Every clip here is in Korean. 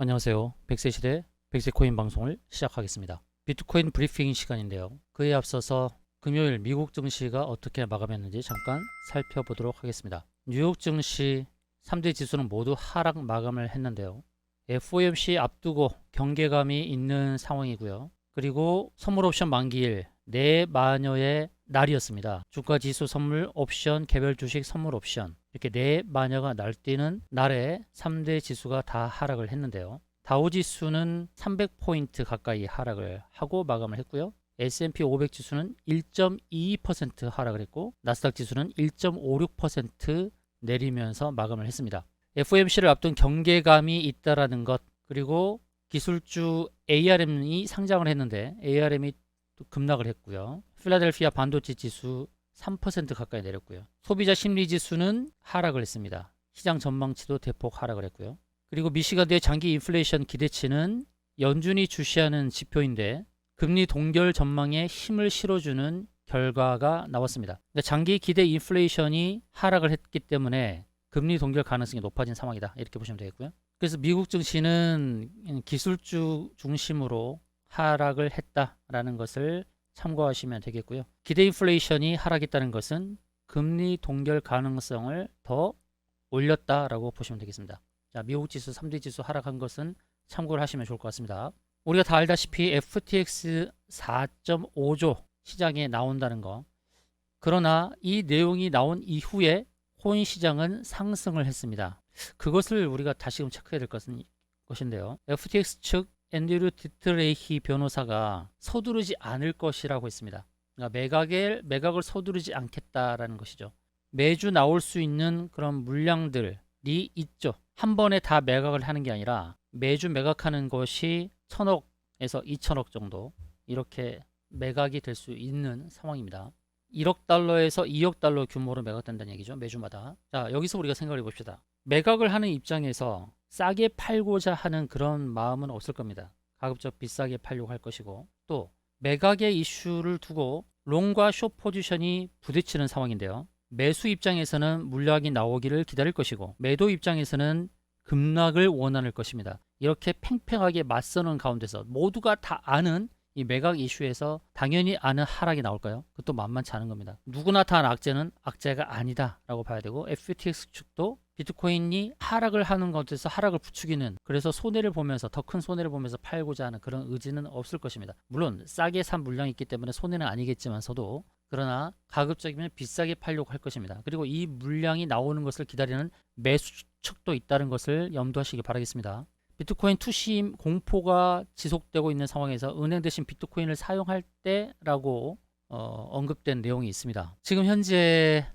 안녕하세요. 백세시대 백세코인 방송을 시작하겠습니다. 비트코인 브리핑 시간인데요. 그에 앞서서 금요일 미국 증시가 어떻게 마감했는지 잠깐 살펴보도록 하겠습니다. 뉴욕 증시 3대 지수는 모두 하락 마감을 했는데요. FOMC 앞두고 경계감이 있는 상황이고요. 그리고 선물 옵션 만기일 내마녀의 날이었습니다. 주가 지수 선물 옵션, 개별 주식 선물 옵션 이렇게 내마녀가 날뛰는 날에 3대 지수가 다 하락을 했는데요. 다우 지수는 300포인트 가까이 하락을 하고 마감을 했고요. S&P 500 지수는 1.22% 하락을 했고 나스닥 지수는 1.56% 내리면서 마감을 했습니다. FOMC를 앞둔 경계감이 있다라는 것, 그리고 기술주 ARM이 상장을 했는데 ARM이 또 급락을 했고요. 필라델피아 반도체 지수 3% 가까이 내렸고요. 소비자 심리 지수는 하락을 했습니다. 시장 전망치도 대폭 하락을 했고요. 그리고 미시간대 장기 인플레이션 기대치는 연준이 주시하는 지표인데 금리 동결 전망에 힘을 실어주는 결과가 나왔습니다. 그러니까 장기 기대 인플레이션이 하락을 했기 때문에 금리 동결 가능성이 높아진 상황이다. 이렇게 보시면 되겠고요. 그래서 미국 증시는 기술주 중심으로 하락을 했다라는 것을 참고하시면 되겠고요. 기대 인플레이션이 하락했다는 것은 금리 동결 가능성을 더 올렸다라고 보시면 되겠습니다. 자, 미국 지수 3대 지수 하락한 것은 참고를 하시면 좋을 것 같습니다. 우리가 다 알다시피 FTX 4.5조 시장에 나온다는 거. 그러나 이 내용이 나온 이후에 코인 시장은 상승을 했습니다. 그것을 우리가 다시금 체크해야 될 것인데요. FTX 측 앤드류 디트레이히 변호사가 서두르지 않을 것이라고 했습니다. 그러니까 매각을 서두르지 않겠다라는 것이죠. 매주 나올 수 있는 그런 물량들이 있죠. 한 번에 다 매각을 하는 게 아니라 매주 매각하는 것이 1,000억에서 2,000억 정도 이렇게 매각이 될 수 있는 상황입니다. 1억 달러에서 2억 달러 규모로 매각된다는 얘기죠. 매주마다. 자, 여기서 우리가 생각해 봅시다. 매각을 하는 입장에서 싸게 팔고자 하는 그런 마음은 없을 겁니다. 가급적 비싸게 팔려고 할 것이고, 또 매각의 이슈를 두고 롱과 숏 포지션이 부딪히는 상황인데요. 매수 입장에서는 물량이 나오기를 기다릴 것이고, 매도 입장에서는 급락을 원할 것입니다. 이렇게 팽팽하게 맞서는 가운데서 모두가 다 아는 이 매각 이슈에서 당연히 아는 하락이 나올까요? 그것도 만만치 않은 겁니다. 누구나 다 아는 악재는 악재가 아니다 라고 봐야 되고, FTX 측도 비트코인이 하락을 하는 것에서 하락을 부추기는, 그래서 손해를 보면서 더 큰 손해를 보면서 팔고자 하는 그런 의지는 없을 것입니다. 물론 싸게 산 물량이 있기 때문에 손해는 아니겠지만서도, 그러나 가급적이면 비싸게 팔려고 할 것입니다. 그리고 이 물량이 나오는 것을 기다리는 매수 측도 있다는 것을 염두하시기 바라겠습니다. 비트코인 투심 공포가 지속되고 있는 상황에서 은행 대신 비트코인을 사용할 때라고 언급된 내용이 있습니다. 지금 현재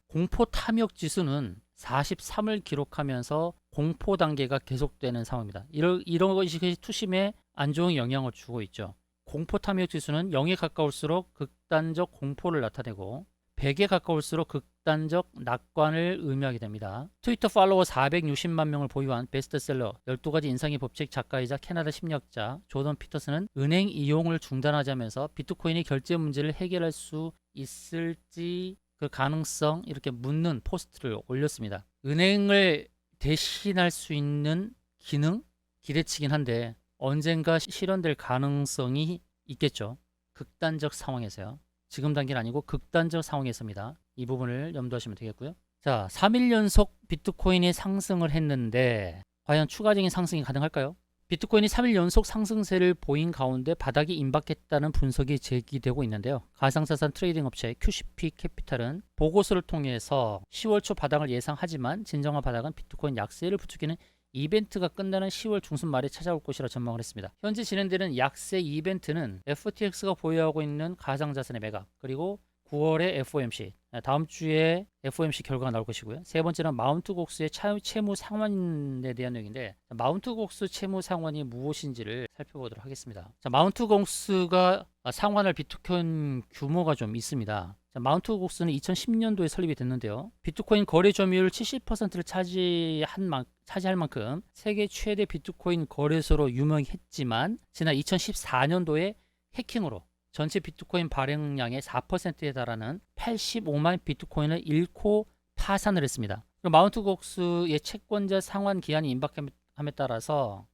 공포 탐욕 지수는 43을 기록하면서 공포 단계가 계속되는 상황입니다. 이런 것이 투심에 안 좋은 영향을 주고 있죠. 공포 탐욕 지수는 0에 가까울수록 극단적 공포를 나타내고 100에 가까울수록 극단적 낙관을 의미하게 됩니다. 트위터 팔로워 460만 명을 보유한 베스트셀러 12가지 인상의 법칙 작가이자 캐나다 심리학자 조던 피터슨은 은행 이용을 중단하자면서 비트코인이 결제 문제를 해결할 수 있을지 그 가능성 이렇게 묻는 포스트를 올렸습니다. 은행을 대신할 수 있는 기능? 기대치긴 한데 언젠가 실현될 가능성이 있겠죠. 극단적 상황에서요. 지금 단계는 아니고 극단적 상황에서입니다. 이 부분을 염두하시면 되겠고요. 자, 3일 연속 비트코인이 상승을 했는데 과연 추가적인 상승이 가능할까요? 비트코인이 3일 연속 상승세를 보인 가운데 바닥이 임박했다는 분석이 제기되고 있는데요. 가상자산 트레이딩 업체 QCP 캐피탈은 보고서를 통해서 10월 초 바닥을 예상하지만 진정한 바닥은 비트코인 약세를 부추기는 이벤트가 끝나는 10월 중순 말에 찾아올 것이라 전망을 했습니다. 현재 진행되는 약세 이벤트는 FTX가 보유하고 있는 가상자산의 매각, 그리고 9월에 FOMC, 다음 주에 FOMC 결과가 나올 것이고요. 세 번째는 마운트 곡스의 채무 상환에 대한 내용인데, 마운트 곡스 채무 상환이 무엇인지를 살펴보도록 하겠습니다. 자, 마운트 곡스가 상환할 비트코인 규모가 좀 있습니다. 자, 마운트 곡스는 2010년도에 설립이 됐는데요. 비트코인 거래 점유율 70%를 차지할 만큼 세계 최대 비트코인 거래소로 유명했지만 지난 2014년도에 해킹으로 전체 비트코인 발행량의 4%에 달하는 85만 비트코인을 잃고 파산을 했습니다. 마운트 곡스의 채권자 상환 기한이 함에 따라서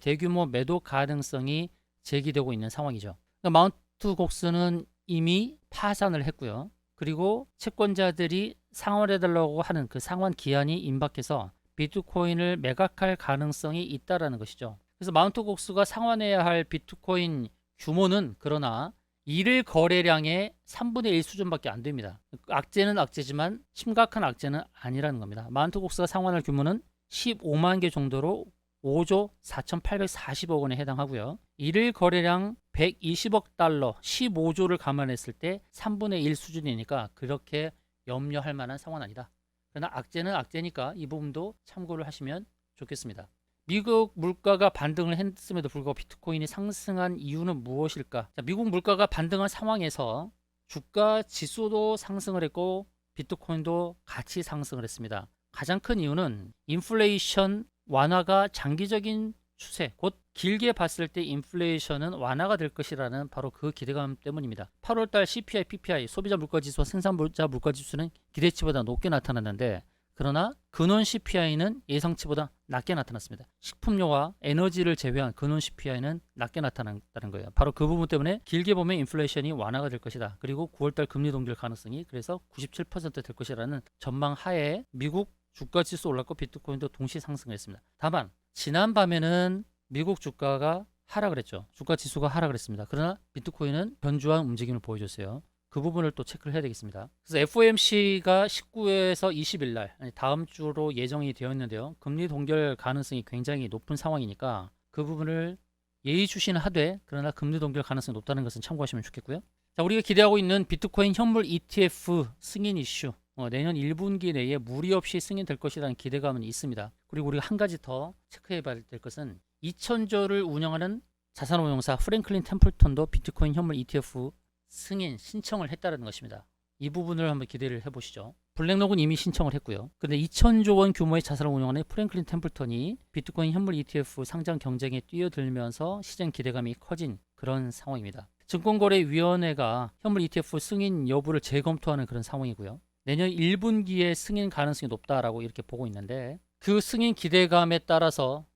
대규모 매도 가능성이 제기되고 있는 상황이죠. 그러니까 마운트 곡스는 이미 파산을 했고요. 그리고 채권자들이 상환해달라고 하는 그 상환 기한이 임박해서 비트코인을 매각할 가능성이 있다라는 것이죠. 그래서 마운트 곡스가 상환해야 할 비트코인 규모는 그러나 일일 거래량의 3분의 1 수준밖에 안 됩니다. 악재는 악재지만 심각한 악재는 아니라는 겁니다. 마운트 곡스가 상환할 규모는 15만 개 정도로 5조 4,840억 원에 해당하고요. 일일 거래량 120억 달러, 15조를 감안했을 때 3분의 1 수준이니까 그렇게 염려할 만한 상황은 아니다. 그러나 악재는 악재니까 이 부분도 참고를 하시면 좋겠습니다. 미국 물가가 반등을 했음에도 불구하고 비트코인이 상승한 이유는 무엇일까? 자, 미국 물가가 반등한 상황에서 주가 지수도 상승을 했고 비트코인도 같이 상승을 했습니다. 가장 큰 이유는 인플레이션 완화가 장기적인 추세, 곧 길게 봤을 때 인플레이션은 완화가 될 것이라는 바로 그 기대감 때문입니다. 8월달 CPI, PPI, 소비자 물가지수와 생산자 물가지수는 기대치보다 높게 나타났는데 그러나 근원 CPI는 예상치보다 낮게 나타났습니다. 식품료와 에너지를 제외한 근원 CPI는 낮게 나타났다는 거예요. 바로 그 부분 때문에 길게 보면 인플레이션이 완화가 될 것이다. 그리고 9월달 금리 동결 가능성이 그래서 97%될 것이라는 전망 하에 미국 주가지수 올랐고 비트코인도 동시 상승했습니다. 다만 지난 밤에는 미국 주가가 하락을 했죠. 주가지수가 하락을 했습니다. 그러나 비트코인은 견조한 움직임을 보여줬어요. 그 부분을 또 체크를 해야 되겠습니다. 그래서 FOMC가 19에서 20일 날 다음 주로 예정이 되어 있는데요. 금리 동결 가능성이 굉장히 높은 상황이니까 그 부분을 예의주시는 하되 그러나 금리 동결 가능성이 높다는 것은 참고하시면 좋겠고요. 자, 우리가 기대하고 있는 비트코인 현물 ETF 승인 이슈 내년 1분기 내에 무리 없이 승인될 것이라는 기대감은 있습니다. 그리고 우리가 한 가지 더 체크해 봐야 될 것은 2,000조를 운영하는 자산운용사 프랭클린 템플턴도 비트코인 현물 ETF 승인 신청을 했다는 것입니다. 이 부분을 한번 기대를 해보시죠. 블랙록은 이미 신청을 했고요. 근데 2,000조 원 규모의 자산을 운영하는 프랭클린 템플턴이 비트코인 현물 ETF 상장 경쟁에 뛰어들면서 시장 기대감이 커진 그런 상황입니다. 증권거래위원회가 현물 ETF 승인 여부를 재검토하는 그런 상황이고요. 내년 1분기에 승인 가능성이 높다라고 이렇게 보고 있는데 그 승인 기대감에 따라서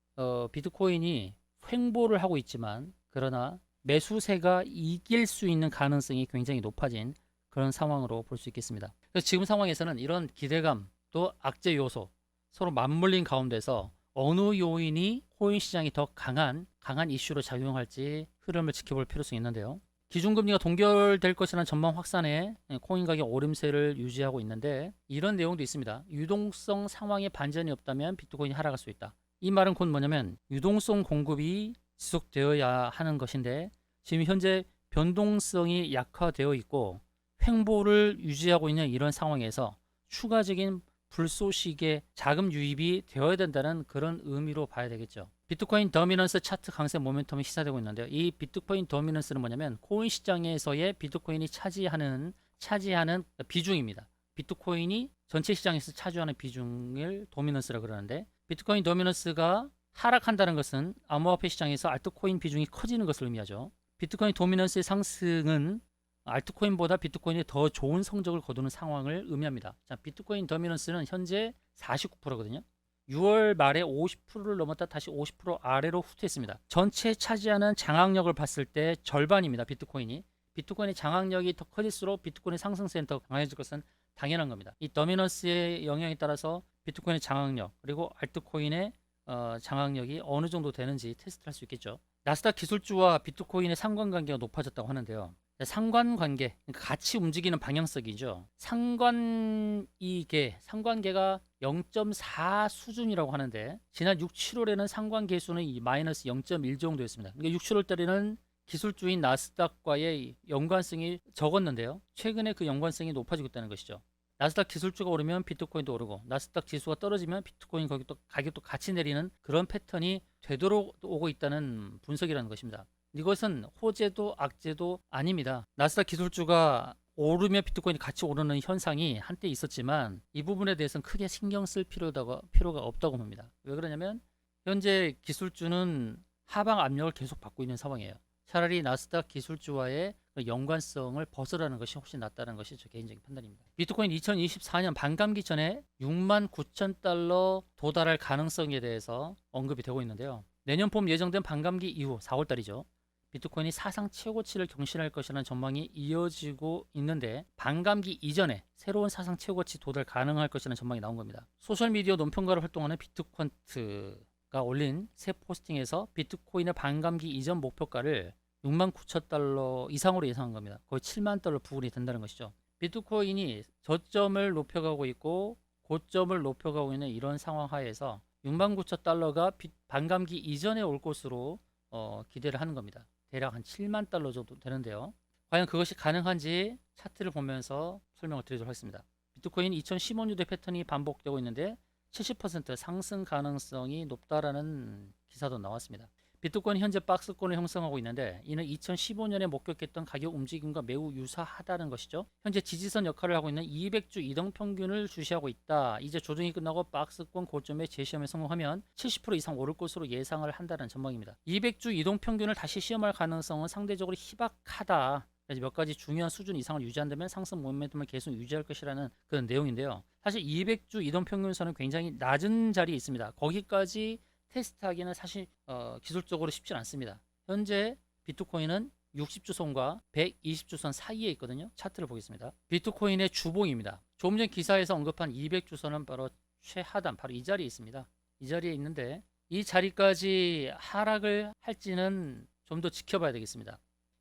비트코인이 횡보를 하고 있지만 그러나 매수세가 이길 수 있는 가능성이 굉장히 높아진 그런 상황으로 볼 수 있겠습니다. 그래서 지금 상황에서는 이런 기대감 또 악재 요소 서로 맞물린 가운데서 어느 요인이 코인 시장이 더 강한 이슈로 작용할지 흐름을 지켜볼 필요성이 있는데요. 기준금리가 동결될 것이라는 전망 확산에 코인 가격 오름세를 유지하고 있는데 이런 내용도 있습니다. 유동성 상황에 반전이 없다면 비트코인이 하락할 수 있다. 이 말은 곧 뭐냐면 유동성 공급이 지속되어야 하는 것인데 지금 현재 변동성이 약화되어 있고 횡보를 유지하고 있는 이런 상황에서 추가적인 불쏘시개 자금 유입이 되어야 된다는 그런 의미로 봐야 되겠죠. 비트코인 더미넌스 차트 강세 모멘텀이 시사되고 있는데요. 이 비트코인 더미넌스는 뭐냐면 코인 시장에서의 비트코인이 차지하는 비중입니다. 비트코인이 전체 시장에서 차지하는 비중을 도미넌스라고 그러는데 비트코인 도미넌스가 하락한다는 것은 암호화폐 시장에서 알트코인 비중이 커지는 것을 의미하죠. 비트코인 도미넌스의 상승은 알트코인보다 비트코인이 더 좋은 성적을 거두는 상황을 의미합니다. 자, 비트코인 더미넌스는 현재 49%거든요. 6월 말에 50%를 넘었다 다시 50% 아래로 후퇴했습니다. 전체 차지하는 장악력을 봤을 때 절반입니다. 비트코인의 장악력이 더 커질수록 비트코인의 상승세는 더 강해질 것은 당연한 겁니다. 이 더미넌스의 영향에 따라서 비트코인의 장악력 그리고 알트코인의 장악력이 어느 정도 되는지 테스트할 수 있겠죠. 나스닥 기술주와 비트코인의 상관관계가 높아졌다고 하는데요. 상관관계, 그러니까 같이 움직이는 방향성이죠. 상관계가 0.4 수준이라고 하는데 지난 6, 7월에는 상관계수는 마이너스 0.1 정도였습니다. 그러니까 6, 7월달에는 기술주인 나스닥과의 연관성이 적었는데요. 최근에 그 연관성이 높아지고 있다는 것이죠. 나스닥 기술주가 오르면 비트코인도 오르고 나스닥 지수가 떨어지면 비트코인 가격도 같이 내리는 그런 패턴이 되돌아오고 있다는 분석이라는 것입니다. 이것은 호재도 악재도 아닙니다. 나스닥 기술주가 오르면 비트코인이 같이 오르는 현상이 한때 있었지만 이 부분에 대해서는 크게 신경 쓸 필요가 없다고 봅니다. 왜 그러냐면 현재 기술주는 하방 압력을 계속 받고 있는 상황이에요. 차라리 나스닥 기술주와의 그 연관성을 벗으라는 것이 훨씬 낫다는 것이 제 개인적인 판단입니다. 비트코인 2024년 반감기 전에 6만 9천 달러 도달할 가능성에 대해서 언급이 되고 있는데요. 내년 봄 예정된 반감기 이후 4월 달이죠. 비트코인이 사상 최고치를 경신할 것이라는 전망이 이어지고 있는데 반감기 이전에 새로운 사상 최고치 도달 가능할 것이라는 전망이 나온 겁니다. 소셜미디어 논평가로 활동하는 비트퀀트가 올린 새 포스팅에서 비트코인의 반감기 이전 목표가를 6만 9천 달러 이상으로 예상한 겁니다. 거의 7만 달러 부근이 된다는 것이죠. 비트코인이 저점을 높여가고 있고 고점을 높여가고 있는 이런 상황 하에서 6만 9천 달러가 반감기 이전에 올 것으로 기대를 하는 겁니다. 대략 한 7만 달러 정도 되는데요. 과연 그것이 가능한지 차트를 보면서 설명을 드리도록 하겠습니다. 비트코인 2015년대 패턴이 반복되고 있는데 70% 상승 가능성이 높다라는 기사도 나왔습니다. 비트코인 현재 박스권을 형성하고 있는데 이는 2015년에 목격했던 가격 움직임과 매우 유사하다는 것이죠. 현재 지지선 역할을 하고 있는 200주 이동평균을 주시하고 있다. 이제 조정이 끝나고 박스권 고점에 재시험에 성공하면 70% 이상 오를 것으로 예상을 한다는 전망입니다. 200주 이동평균을 다시 시험할 가능성은 상대적으로 희박하다. 그래서 몇 가지 중요한 수준 이상을 유지한다면 상승 모멘텀을 계속 유지할 것이라는 그런 내용인데요. 사실 200주 이동평균선은 굉장히 낮은 자리에 있습니다. 거기까지 테스트하기는 사실 기술적으로 쉽지 않습니다. 현재 비트코인은 60주선과 120주선 사이에 있거든요. 차트를 보겠습니다. 비트코인의 주봉입니다. 조금 전 기사에서 언급한 200주선은 바로 최하단, 바로 이 자리에 있습니다. 이 자리에 있는데 이 자리까지 하락을 할지는 좀 더 지켜봐야 되겠습니다.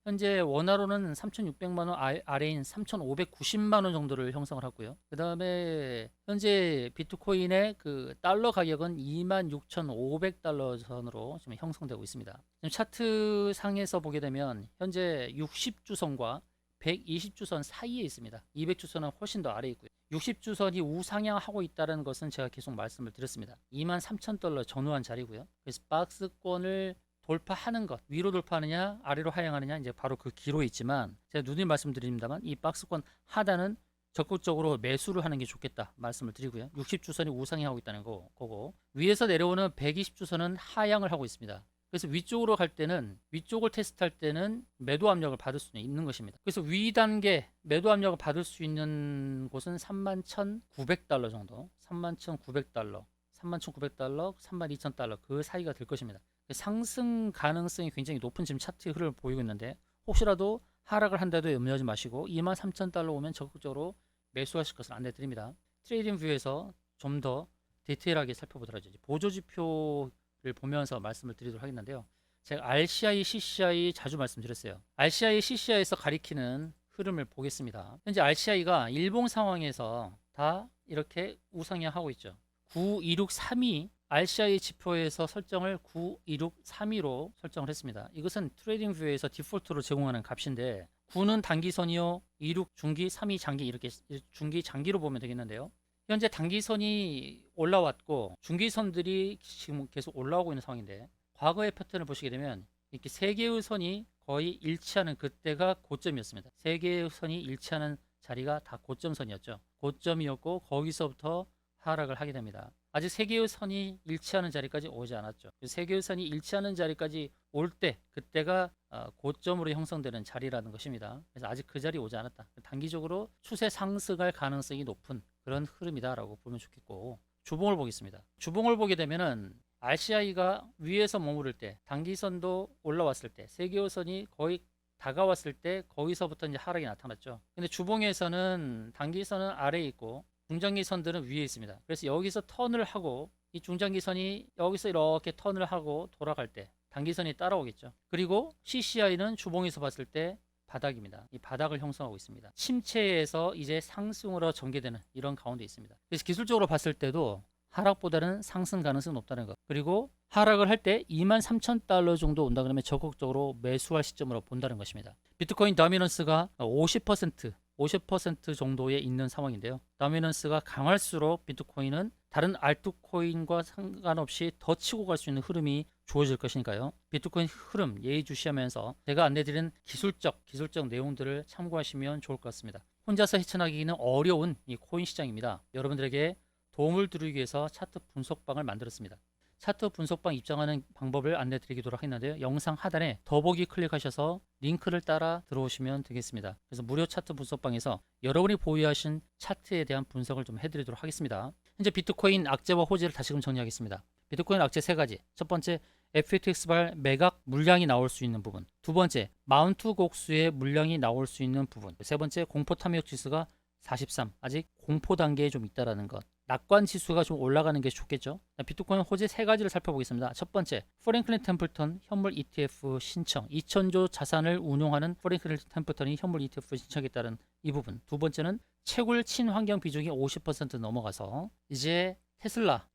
현재 원화로는 3,600만원 아래인 3,590만원 정도를 형성을 하고요. 그 다음에 현재 비트코인의 그 달러 가격은 26,500달러 선으로 지금 형성되고 있습니다. 지금 차트 상에서 보게 되면 현재 60주선과 120주선 사이에 있습니다. 200주선은 훨씬 더 아래에 있고요. 60주선이 우상향하고 있다는 것은 제가 계속 말씀을 드렸습니다. 23,000달러 전후한 자리고요. 그래서 박스권을 돌파하는 것, 위로 돌파하느냐 아래로 하향하느냐 이제 바로 그 기로에 있지만 제가 누누이 말씀드립니다만 이 박스권 하단은 적극적으로 매수를 하는 게 좋겠다 말씀을 드리고요. 60주선이 우상향하고 있다는 거고 위에서 내려오는 120주선은 하향을 하고 있습니다. 그래서 위쪽으로 갈 때는 위쪽을 테스트할 때는 매도 압력을 받을 수 있는 것입니다. 그래서 위 단계 매도 압력을 받을 수 있는 곳은 31,900달러 정도, 31,900달러, 31,900달러, 32,000달러 그 사이가 될 것입니다. 상승 가능성이 굉장히 높은 지금 차트의 흐름을 보이고 있는데 혹시라도 하락을 한다도 염려하지 마시고 23,000달러 오면 적극적으로 매수하실 것을 안내드립니다. 트레이딩 뷰에서 좀 더 디테일하게 살펴보도록 하죠. 보조지표를 보면서 말씀을 드리도록 하겠는데요. 제가 RCI, CCI 자주 말씀드렸어요. RCI, CCI에서 가리키는 흐름을 보겠습니다. 현재 RCI가 일봉 상황에서 다 이렇게 우상향하고 있죠. 92632 RCI 지표에서 설정을 92632로 설정을 했습니다. 이것은 트레이딩 뷰에서 디폴트로 제공하는 값인데 9는 단기선이요, 26 중기, 32 장기 이렇게 중기 장기로 보면 되겠는데요. 현재 단기선이 올라왔고 중기선들이 지금 계속 올라오고 있는 상황인데 과거의 패턴을 보시게 되면 이렇게 세 개의 선이 거의 일치하는 그때가 고점이었습니다. 세 개의 선이 일치하는 자리가 다 고점선이었죠. 고점이었고 거기서부터 하락을 하게 됩니다. 아직 세 개의 선이 일치하는 자리까지 오지 않았죠. 세 개의 선이 일치하는 자리까지 올 때 그때가 고점으로 형성되는 자리라는 것입니다. 그래서 아직 그 자리에 오지 않았다. 단기적으로 추세 상승할 가능성이 높은 그런 흐름이다라고 보면 좋겠고 주봉을 보겠습니다. 주봉을 보게 되면은 RCI가 위에서 머무를 때 단기선도 올라왔을 때 세 개의 선이 거의 다가왔을 때 거기서부터 이제 하락이 나타났죠. 근데 주봉에서는 단기선은 아래에 있고 중장기선들은 위에 있습니다. 그래서 여기서 턴을 하고 이 중장기선이 여기서 이렇게 턴을 하고 돌아갈 때 단기선이 따라오겠죠. 그리고 CCI는 주봉에서 봤을 때 바닥입니다. 이 바닥을 형성하고 있습니다. 침체에서 이제 상승으로 전개되는 이런 가운데 있습니다. 그래서 기술적으로 봤을 때도 하락보다는 상승 가능성이 높다는 것. 그리고 하락을 할 때 23,000달러 정도 온다 그러면 적극적으로 매수할 시점으로 본다는 것입니다. 비트코인 다미넌스가 50% 정도에 있는 상황인데요. 다미넌스가 강할수록 비트코인은 다른 알트코인과 상관없이 더 치고 갈 수 있는 흐름이 주어질 것이니까요. 비트코인 흐름 예의주시하면서 제가 안내드린 기술적 내용들을 참고하시면 좋을 것 같습니다. 혼자서 헤쳐나가기는 어려운 이 코인 시장입니다. 여러분들에게 도움을 드리기 위해서 차트 분석방을 만들었습니다. 차트 분석방 입장하는 방법을 안내 드리도록 하겠는데요. 영상 하단에 더보기 클릭하셔서 링크를 따라 들어오시면 되겠습니다. 그래서 무료 차트 분석방에서 여러분이 보유하신 차트에 대한 분석을 좀 해드리도록 하겠습니다. 현재 비트코인 악재와 호재를 다시금 정리하겠습니다. 비트코인 악재 세 가지. 첫 번째, FTX발 매각 물량이 나올 수 있는 부분. 두 번째, 마운트 곡수의 물량이 나올 수 있는 부분. 세 번째, 공포 탐욕 지수가 43. 아직 공포 단계에 좀 있다라는 것. 낙관 지수가 좀 올라가는 게 좋겠죠. 비트코인 호재 세 가지를 살펴보겠습니다. 첫 번째, 프랭클린 템플턴 현물 ETF 신청. 2000조 자산을 운용하는 프랭클린 템플턴이 현물 ETF 신청에 따른 이 부분. 두 번째는 채굴 친환경 비중이 50% 넘어가서 이제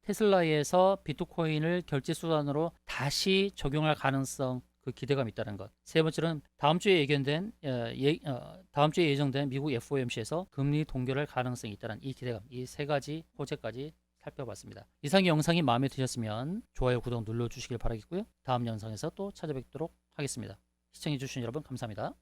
테슬라에서 비트코인을 결제 수단으로 다시 적용할 가능성, 그 기대감이 있다는 것. 세 번째는 다음 주에 예정된 미국 FOMC에서 금리 동결할 가능성이 있다는 이 기대감. 이 세 가지 호재까지 살펴봤습니다. 이상의 영상이 마음에 드셨으면 좋아요, 구독 눌러주시길 바라겠고요. 다음 영상에서 또 찾아뵙도록 하겠습니다. 시청해주신 여러분 감사합니다.